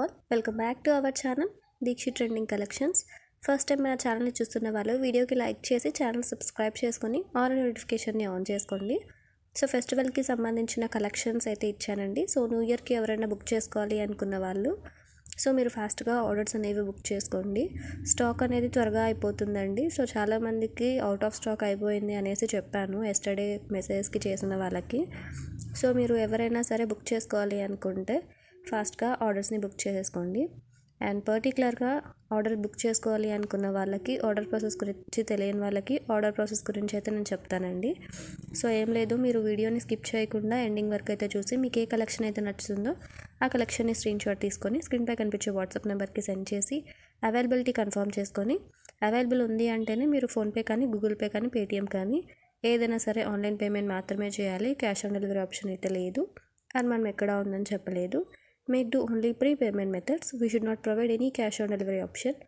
All, welcome back to our channel Deekshi trending collections. First time మన ఛానల్ని చూస్తున్న వాళ్ళు వీడియోకి లైక్ చేసి ఛానల్ సబ్స్క్రైబ్ చేసుకొని ఆల్ నోటిఫికేషన్ని ఆన్ చేసుకోండి. సో ఫెస్టివల్కి సంబంధించిన కలెక్షన్స్ అయితే ఇచ్చానండి. సో న్యూ ఇయర్కి ఎవరైనా బుక్ చేసుకోవాలి అనుకున్న వాళ్ళు సో మీరు ఫాస్ట్గా ఆర్డర్స్ అనేవి బుక్ చేసుకోండి. స్టాక్ అనేది త్వరగా అయిపోతుందండి. సో చాలామందికి అవుట్ ఆఫ్ స్టాక్ అయిపోయింది అనేసి చెప్పాను ఎస్టర్డే మెసేజ్కి చేసిన వాళ్ళకి. సో మీరు ఎవరైనా సరే బుక్ చేసుకోవాలి అనుకుంటే ఫాస్ట్గా ఆర్డర్స్ని బుక్ చేసేసుకోండి. అండ్ పర్టికులర్గా ఆర్డర్ బుక్ చేసుకోవాలి అనుకున్న వాళ్ళకి, ఆర్డర్ ప్రాసెస్ గురించి తెలియని వాళ్ళకి ఆర్డర్ ప్రాసెస్ గురించి అయితే నేను చెప్తానండి. సో ఏం లేదు, మీరు వీడియోని స్కిప్ చేయకుండా ఎండింగ్ వరకు అయితే చూసి మీకు ఏ కలెక్షన్ అయితే నచ్చుతుందో ఆ కలెక్షన్ని స్క్రీన్ షాట్ తీసుకొని స్క్రీన్పై కనిపించే వాట్సాప్ నెంబర్కి సెండ్ చేసి అవైలబిలిటీ కన్ఫర్మ్ చేసుకొని, అవైలబుల్ ఉంది అంటేనే మీరు ఫోన్పే కానీ, గూగుల్ పే కానీ, పేటిఎం కానీ ఏదైనా సరే ఆన్లైన్ పేమెంట్ మాత్రమే చేయాలి. క్యాష్ ఆన్ డెలివరీ ఆప్షన్ అయితే లేదు. అండ్ మనం ఎక్కడ ఉందని చెప్పలేదు. Make do only pre payment methods, we should not provide any cash on delivery option.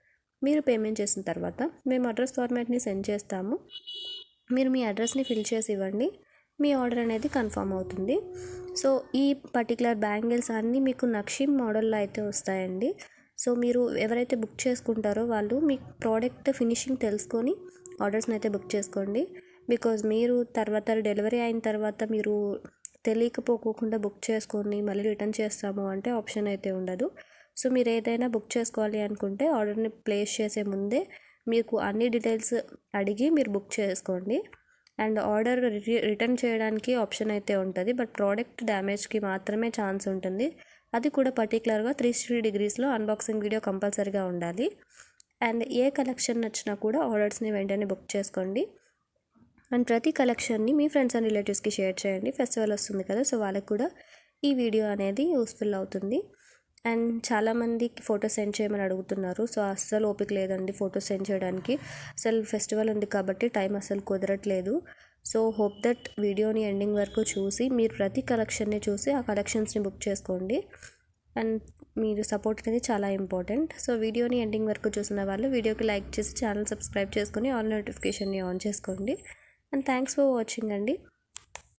మీరు పేమెంట్ చేసిన తర్వాత మేము అడ్రస్ ఫార్మాట్ని సెండ్ చేస్తాము. మీరు మీ అడ్రస్ని ఫిల్ చేసి ఇవ్వండి, మీ ఆర్డర్ అనేది కన్ఫర్మ్ అవుతుంది. సో ఈ పర్టికులర్ బ్యాంగిల్స్ అన్నీ మీకు నక్షీమ్ మోడల్లో అయితే వస్తాయండి. సో మీరు ఎవరైతే బుక్ చేసుకుంటారో వాళ్ళు మీ ప్రోడక్ట్ ఫినిషింగ్ తెలుసుకొని ఆర్డర్స్ని అయితే బుక్ చేసుకోండి. బికాజ్ మీరు తర్వాత డెలివరీ అయిన తర్వాత మీరు తెలియకపోకుండా బుక్ చేసుకొని మళ్ళీ రిటర్న్ చేస్తాము అంటే ఆప్షన్ అయితే ఉండదు. సో మీరు ఏదైనా బుక్ చేసుకోవాలి అనుకుంటే ఆర్డర్ని ప్లేస్ చేసే ముందే మీకు అన్ని డీటెయిల్స్ అడిగి మీరు బుక్ చేసుకోండి. అండ్ ఆర్డర్ రిటర్న్ చేయడానికి ఆప్షన్ అయితే ఉంటుంది, బట్ ప్రోడక్ట్ డ్యామేజ్కి మాత్రమే ఛాన్స్ ఉంటుంది. అది కూడా పర్టికులర్గా 360 degreesలో అన్బాక్సింగ్ వీడియో కంపల్సరీగా ఉండాలి. అండ్ ఏ కలెక్షన్ నచ్చినా కూడా ఆర్డర్స్ని వెంటనే బుక్ చేసుకోండి. అండ్ ప్రతి కలెక్షన్ని మీ ఫ్రెండ్స్ అండ్ రిలేటివ్స్కి షేర్ చేయండి. ఫెస్టివల్ వస్తుంది కదా, సో వాళ్ళకి కూడా ఈ వీడియో అనేది యూస్ఫుల్ అవుతుంది. అండ్ చాలామందికి ఫొటోస్ సెండ్ చేయమని అడుగుతున్నారు. సో అస్సలు ఓపిక లేదండి ఫొటోస్ సెండ్ చేయడానికి. అసలు ఫెస్టివల్ ఉంది కాబట్టి టైం అస్సలు కుదరట్లేదు. సో హోప్ దట్ వీడియోని ఎండింగ్ వరకు చూసి మీరు ప్రతి కలెక్షన్ని చూసి ఆ కలెక్షన్స్ని బుక్ చేసుకోండి. అండ్ మీరు సపోర్ట్ అనేది చాలా ఇంపార్టెంట్. సో వీడియోని ఎండింగ్ వరకు చూసిన వాళ్ళు వీడియోకి లైక్ చేసి ఛానల్ సబ్స్క్రైబ్ చేసుకొని ఆల్ నోటిఫికేషన్ని ఆన్ చేసుకోండి. And thanks for watching అండి.